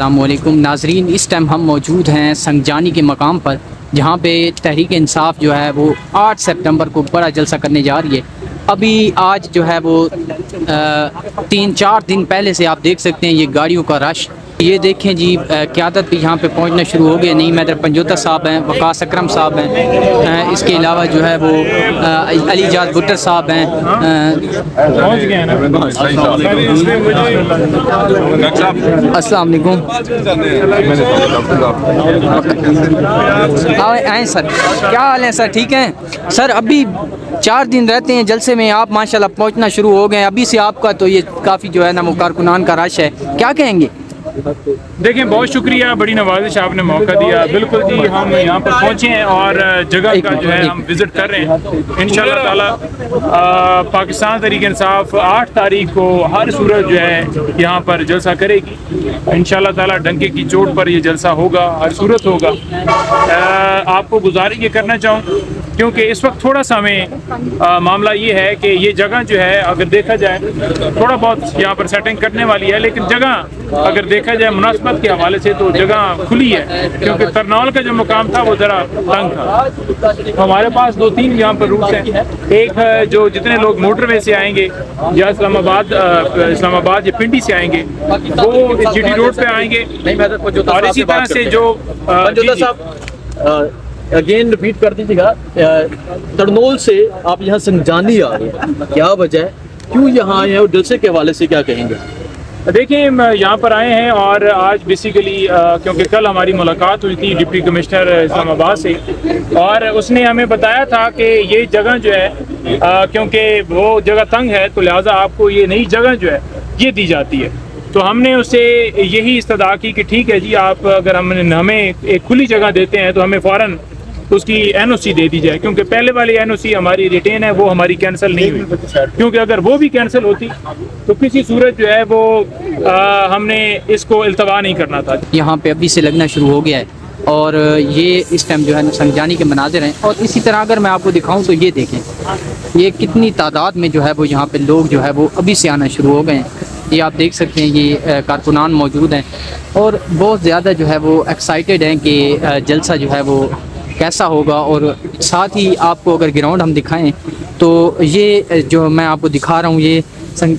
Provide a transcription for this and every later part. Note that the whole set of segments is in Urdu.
السلام علیکم ناظرین، اس ٹائم ہم موجود ہیں سنگجانی کے مقام پر، جہاں پہ تحریک انصاف جو ہے وہ 8 سپٹمبر کو بڑا جلسہ کرنے جا رہی ہے۔ ابھی آج جو ہے وہ 3-4 دن پہلے سے آپ دیکھ سکتے ہیں یہ گاڑیوں کا رش۔ یہ دیکھیں جی، قیادت بھی یہاں پہ پہنچنا شروع ہو گیا۔ نعیم حیدر پنجوتا صاحب ہیں، وقاص اکرم صاحب ہیں، اس کے علاوہ جو ہے وہ علی جاز بٹر صاحب ہیں۔ السلام علیکم، آئیں سر، کیا حال ہے سر؟ ٹھیک ہیں سر؟ ابھی 4 دن رہتے ہیں جلسے میں، آپ ماشاءاللہ پہنچنا شروع ہو گئے ابھی سے۔ آپ کا تو یہ کافی جو ہے نا وہ کارکنان کا رش ہے، کیا کہیں گے؟ دیکھیں، بہت شکریہ، بڑی نوازش آپ نے موقع دیا۔ بالکل جی، ہم یہاں پر پہنچے ہیں اور جگہ کا جو ہے ہم وزٹ کر رہے ہیں انشاءاللہ تعالی۔ پاکستان تحریک انصاف 8 تاریخ کو ہر صورت جو ہے یہاں پر جلسہ کرے گی انشاءاللہ تعالی۔ ڈنکے کی چوٹ پر یہ جلسہ ہوگا، ہر صورت ہوگا۔ آپ کو گزارش یہ کرنا چاہوں کیونکہ اس وقت تھوڑا سا ہمیں معاملہ یہ ہے کہ یہ جگہ جو ہے اگر دیکھا جائے تھوڑا بہت یہاں پر سیٹنگ کرنے والی ہے، لیکن جگہ اگر دیکھا جائے مناسبت کے حوالے سے تو جگہ کھلی ہے، کیونکہ ترنول کا جو مقام تھا وہ ذرا تنگ تھا۔ ہمارے پاس 2-3 یہاں پر روٹس ہیں۔ ایک جو جتنے لوگ موٹر وے سے آئیں گے یا اسلام آباد یا پنڈی سے آئیں گے وہ جی ٹی روڈ پہ آئیں گے، اور اسی طرح سے جو اگین ریپیٹ کر دیجیے گا، ترنول سے آپ یہاں سنگجانی آ رہے ہیں، کیا وجہ ہے، کیوں یہاں آئے ہیں اور جلسے کے حوالے سے کیا کہیں گے؟ دیکھیں، یہاں پر آئے ہیں اور آج بیسیکلی کیونکہ کل ہماری ملاقات ہوئی تھی ڈپٹی کمشنر اسلام آباد سے، اور اس نے ہمیں بتایا تھا کہ یہ جگہ جو ہے کیونکہ وہ جگہ تنگ ہے تو لہٰذا آپ کو یہ نئی جگہ جو ہے یہ دی جاتی ہے۔ تو ہم نے اسے یہی استدعا کی کہ ٹھیک ہے جی، آپ اگر ہمیں ایک کھلی جگہ دیتے ہیں تو ہمیں فوراً اس کی این او سی دے دی جائے، کیونکہ پہلے والی این او سی ہماری ریٹین ہے، وہ ہماری کینسل نہیں ہوئی، کیونکہ اگر وہ بھی کینسل ہوتی تو کسی صورت جو ہے وہ ہم نے اس کو التوا نہیں کرنا تھا۔ یہاں پہ ابھی سے لگنا شروع ہو گیا ہے اور یہ اس ٹائم جو ہے سنگجانی کے مناظر ہیں۔ اور اسی طرح اگر میں آپ کو دکھاؤں تو یہ دیکھیں یہ کتنی تعداد میں جو ہے وہ یہاں پہ لوگ جو ہے وہ ابھی سے آنا شروع ہو گئے ہیں۔ یہ آپ دیکھ سکتے ہیں، یہ کارکنان موجود ہیں اور بہت زیادہ جو ہے وہ ایکسائٹیڈ ہیں کہ جلسہ جو ہے وہ کیسا ہوگا۔ اور ساتھ ہی آپ کو اگر گراؤنڈ ہم دکھائیں تو یہ جو میں آپ کو دکھا رہا ہوں،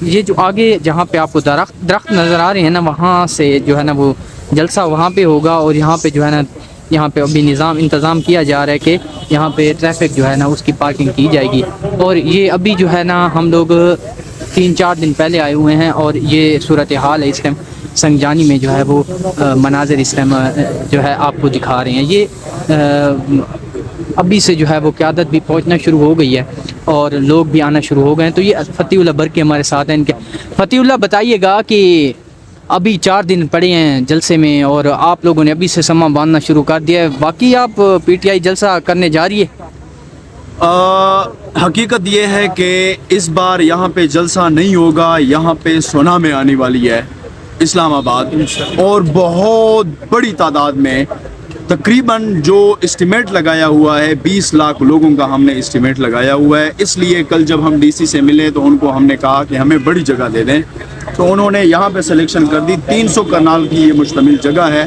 یہ جو آگے جہاں پہ آپ کو درخت نظر آ رہے ہیں نا، وہاں سے جو ہے نا وہ جلسہ وہاں پہ ہوگا۔ اور یہاں پہ جو ہے نا یہاں پہ ابھی انتظام کیا جا رہا ہے کہ یہاں پہ ٹریفک جو ہے نا اس کی پارکنگ کی جائے گی۔ اور یہ ابھی جو ہے نا ہم لوگ 3-4 دن پہلے آئے ہوئے ہیں اور یہ صورتحال ہے اس ٹائم سنگجانی میں جو ہے وہ مناظر اس ٹائم جو ہے آپ کو دکھا رہے ہیں۔ یہ ابھی سے جو ہے وہ قیادت بھی پہنچنا شروع ہو گئی ہے اور لوگ بھی آنا شروع ہو گئے ہیں۔ تو یہ فتح اللہ برقی ہمارے ساتھ ہیں۔ ان کے فتح اللہ بتائیے گا کہ ابھی 4 دن پڑے ہیں جلسے میں اور آپ لوگوں نے ابھی سے سما باندھنا شروع کر دیا ہے، باقی آپ پی ٹی آئی جلسہ کرنے جا رہی ہے؟ حقیقت یہ ہے کہ اس بار یہاں پہ جلسہ نہیں ہوگا، یہاں پہ سونامے آنے والی ہے اسلام آباد، اور بہت بڑی تعداد میں، تقریباً جو اسٹیمیٹ لگایا ہوا ہے 20 لاکھ لوگوں کا ہم نے اسٹیمیٹ لگایا ہوا ہے۔ اس لیے کل جب ہم ڈی سی سے ملے تو ان کو ہم نے کہا کہ ہمیں بڑی جگہ دے دیں، تو انہوں نے یہاں پہ سلیکشن کر دی۔ 300 کنال کی یہ مشتمل جگہ ہے،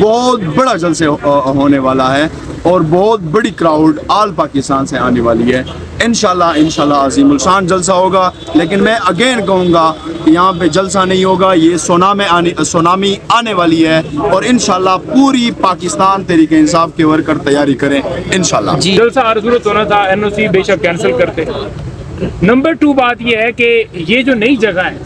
بہت بڑا جلسے ہونے والا ہے اور بہت بڑی کراؤڈ آل پاکستان سے آنے والی ہے۔ انشاءاللہ عظیم الشان جلسہ ہوگا، لیکن میں اگین کہوں گا کہ یہاں پہ جلسہ نہیں ہوگا، یہ سونامی آنے والی ہے، اور انشاءاللہ پوری پاکستان تحریک انصاف کے ورکر تیاری کریں انشاءاللہ۔ جلسہ ہر صورت ہونا تھا، این او سی بے شک کینسل کرتے۔ نمبر 2 بات یہ ہے کہ یہ جو نئی جگہ ہے،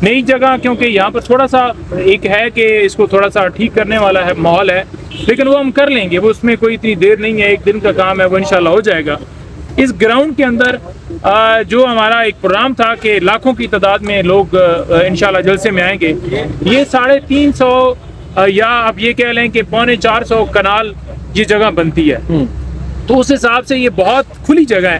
نئی جگہ کیونکہ یہاں پر تھوڑا سا ایک ہے کہ اس کو تھوڑا سا ٹھیک کرنے والا ہے ماحول ہے، لیکن وہ ہم کر لیں گے، وہ اس میں کوئی اتنی دیر نہیں ہے، 1 دن کا کام ہے، وہ انشاءاللہ ہو جائے گا۔ اس گراؤنڈ کے اندر جو ہمارا ایک پروگرام تھا کہ لاکھوں کی تعداد میں لوگ انشاءاللہ جلسے میں آئیں گے، یہ 350 یا آپ یہ کہہ لیں کہ 350 کنال یہ جگہ بنتی ہے، تو اس حساب سے یہ بہت کھلی جگہ ہے۔